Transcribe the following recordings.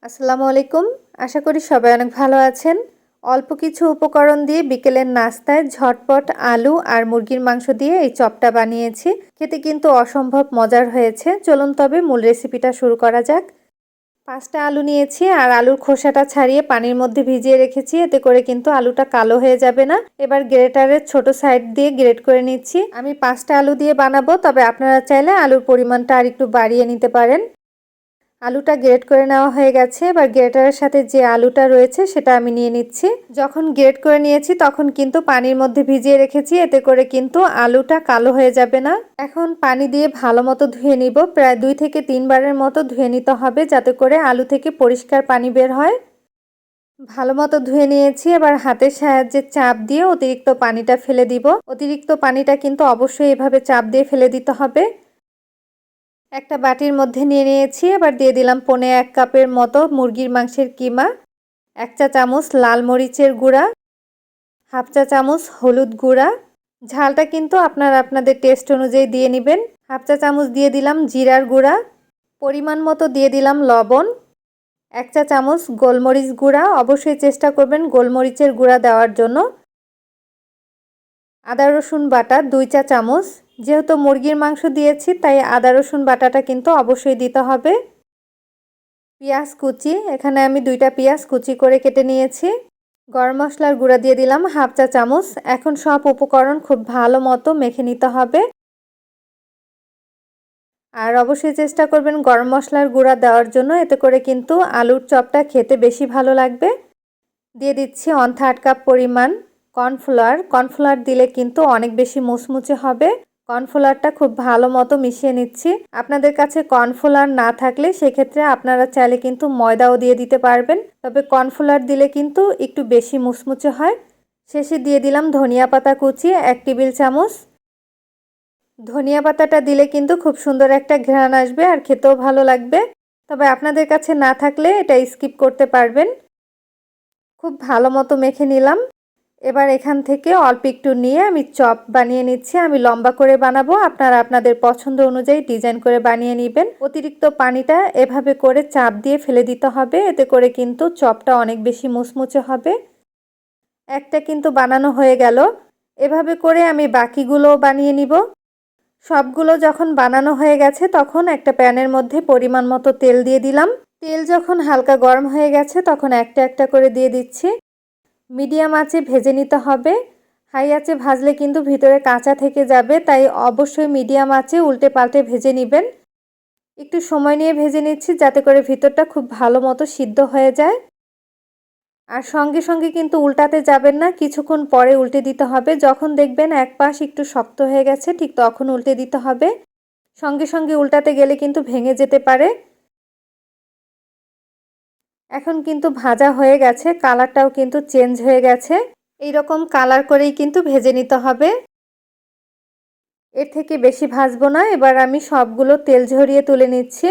আসসালামু আলাইকুম। আশা করি সবাই অনেক ভালো আছেন। অল্প কিছু উপকরণ দিয়ে বিকেলের নাস্তায় ঝটপট আলু আর মুরগির মাংস দিয়ে এই চপটা বানিয়েছি। খেতে কিন্তু অসম্ভব মজার হয়েছে। চলুন তবে মূল রেসিপিটা শুরু করা যাক। 5টা আলু নিয়েছি আর আলুর খোসাটা ছাড়িয়ে পানির মধ্যে ভিজিয়ে রেখেছি, এতে করে কিন্তু আলুটা কালো হয়ে যাবে না। এবার গ্রেটারের ছোট সাইড দিয়ে গ্রেট করে নিচ্ছি। আমি 5টা আলু দিয়ে বানাবো, তবে আপনারা চাইলে আলুর পরিমাণটা আর একটু বাড়িয়ে নিতে পারেন। আলুটা গ্রেট করে নেওয়া হয়ে গেছে। এবার গ্রেটারের সাথে যে আলুটা রয়েছে সেটা আমি নিয়ে নিচ্ছি। যখন গ্রেট করে নিয়েছি তখন কিন্তু পানির মধ্যে ভিজিয়ে রেখেছি, এতে করে কিন্তু আলুটা কালো হয়ে যাবে না। এখন পানি দিয়ে ভালো মতো ধুয়ে নিব। প্রায় 2 থেকে 3 বারের মতো ধুয়ে নিতে হবে, যাতে করে আলু থেকে পরিষ্কার পানি বের হয়। ভালো মতো ধুয়ে নিয়েছি। এবার হাতের সাহায্যে চাপ দিয়ে অতিরিক্ত পানিটা ফেলে দিব। অতিরিক্ত পানিটা কিন্তু অবশ্যই এভাবে চাপ দিয়ে ফেলে দিতে হবে। একটা বাটির মধ্যে নিয়ে নিয়েছি। এবার দিয়ে দিলাম 1.25 কাপের মতো মুরগির মাংসের কিমা, 1 চা চামচ লাল মরিচের গুঁড়া, 1/2 চা চামচ হলুদ গুঁড়া। ঝালটা কিন্তু আপনারা আপনাদের টেস্ট অনুযায়ী দিয়ে নেবেন। 1/2 চা চামচ দিয়ে দিলাম জিরার গুঁড়া, পরিমাণ মতো দিয়ে দিলাম লবণ, 1 চা চামচ গোলমরিচ গুঁড়া। অবশ্যই চেষ্টা করবেন গোলমরিচের গুঁড়া দেওয়ার জন্য। আদা রসুন বাটা 2 চা চামচ। যেহেতু মুরগির মাংস দিয়েছি তাই আদা রসুন বাটাটা কিন্তু অবশ্যই দিতে হবে। পেঁয়াজ কুচি, এখানে আমি 2টা পেঁয়াজ কুচি করে কেটে নিয়েছি। গরম মশলার গুঁড়া দিয়ে দিলাম 1/2 চা চামচ। এখন সব উপকরণ খুব ভালো মতো মেখে নিতে হবে। আর অবশ্যই চেষ্টা করবেন গরম মশলার গুঁড়া দেওয়ার জন্য, এতে করে কিন্তু আলুর চপটা খেতে বেশি ভালো লাগবে। দিয়ে দিচ্ছি 1/3 কাপ পরিমাণ কর্নফ্লাওয়ার। কর্নফ্লাওয়ার দিলে কিন্তু অনেক বেশি মুচমুচে হবে। কর্নফ্লাওয়ারটা খুব ভালো মতো মিশিয়ে নিচ্ছি। আপনাদের কাছে কর্নফ্লাওয়ার না থাকলে সেক্ষেত্রে আপনারা চাইলে কিন্তু ময়দাও দিয়ে দিতে পারবেন, তবে কর্নফ্লাওয়ার দিলে কিন্তু একটু বেশি মুচমুচে হয়। শেষে দিয়ে দিলাম ধনিয়া পাতা কুচি 1 টেবিল চামচ। ধনিয়া পাতাটা দিলে কিন্তু খুব সুন্দর একটা ঘ্রাণ আসবে আর খেতেও ভালো লাগবে, তবে আপনাদের কাছে না থাকলে এটা স্কিপ করতে পারবেন। খুব ভালো মতো মেখে নিলাম। এবার এখান থেকে অল্প একটু নিয়ে আমি চপ বানিয়ে নিচ্ছি। আমি লম্বা করে বানাবো, আপনারা আপনাদের পছন্দ অনুযায়ী ডিজাইন করে বানিয়ে নেবেন। অতিরিক্ত পানিটা এভাবে করে চাপ দিয়ে ফেলে দিতে হবে, এতে করে কিন্তু চপটা অনেক বেশি মুচমুচে হবে। একটা কিন্তু বানানো হয়ে গেল। এভাবে করে আমি বাকিগুলোও বানিয়ে নিব। সবগুলো যখন বানানো হয়ে গেছে তখন একটা প্যানের মধ্যে পরিমাণ মতো তেল দিয়ে দিলাম। তেল যখন হালকা গরম হয়ে গেছে তখন একটা একটা করে দিয়ে দিচ্ছি। মিডিয়াম আঁচে ভেজে নিতে হবে। হাই আঁচে ভাজলে কিন্তু ভিতরে কাঁচা থেকে যাবে, তাই অবশ্যই মিডিয়াম আঁচে উল্টে পাল্টে ভেজে নেবেন। একটু সময় নিয়ে ভেজে নিচ্ছি যাতে করে ভিতরটা খুব ভালো মতো সিদ্ধ হয়ে যায়। আর সঙ্গে সঙ্গে কিন্তু উল্টাতে যাবেন না, কিছুক্ষণ পরে উল্টে দিতে হবে। যখন দেখবেন এক পাশ একটু শক্ত হয়ে গেছে ঠিক তখন উল্টে দিতে হবে। সঙ্গে সঙ্গে উল্টাতে গেলে কিন্তু ভেঙে যেতে পারে। এখন কিন্তু ভাজা হয়ে গেছে, কালারটাও কিন্তু চেঞ্জ হয়ে গেছে। এইরকম কালার করেই কিন্তু ভেজে নিতে হবে। এর থেকে বেশি ভাজবো না। এবার আমি সবগুলো তেল ঝরিয়ে তুলে নিচ্ছি।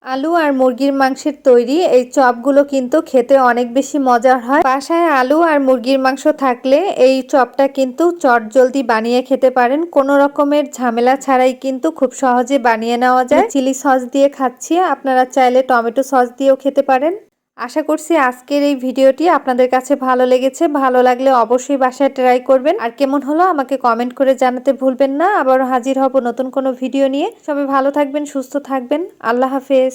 আলু আর মুরগির মাংসের তৈরি এই চপগুলো কিন্তু খেতে অনেক বেশি মজার হয়। বাসায় আলু আর মুরগির মাংস থাকলে এই চপটা কিন্তু চটজলদি বানিয়ে খেতে পারেন। কোনো রকমের ঝামেলা ছাড়াই কিন্তু খুব সহজে বানিয়ে নেওয়া যায়। চিলি সস দিয়ে খাচ্ছি, আপনারা চাইলে টমেটো সস দিয়েও খেতে পারেন। আশা করছি আজকের এই ভিডিওটি আপনাদের কাছে ভালো লেগেছে। ভালো লাগলে অবশ্যই বাসায় ট্রাই করবেন। আর কেমন হলো আমাকে কমেন্ট করে জানাতে ভুলবেন না। আবারও হাজির হব নতুন কোনো ভিডিও নিয়ে। সবাই ভালো থাকবেন, সুস্থ থাকবেন। আল্লাহ হাফেজ।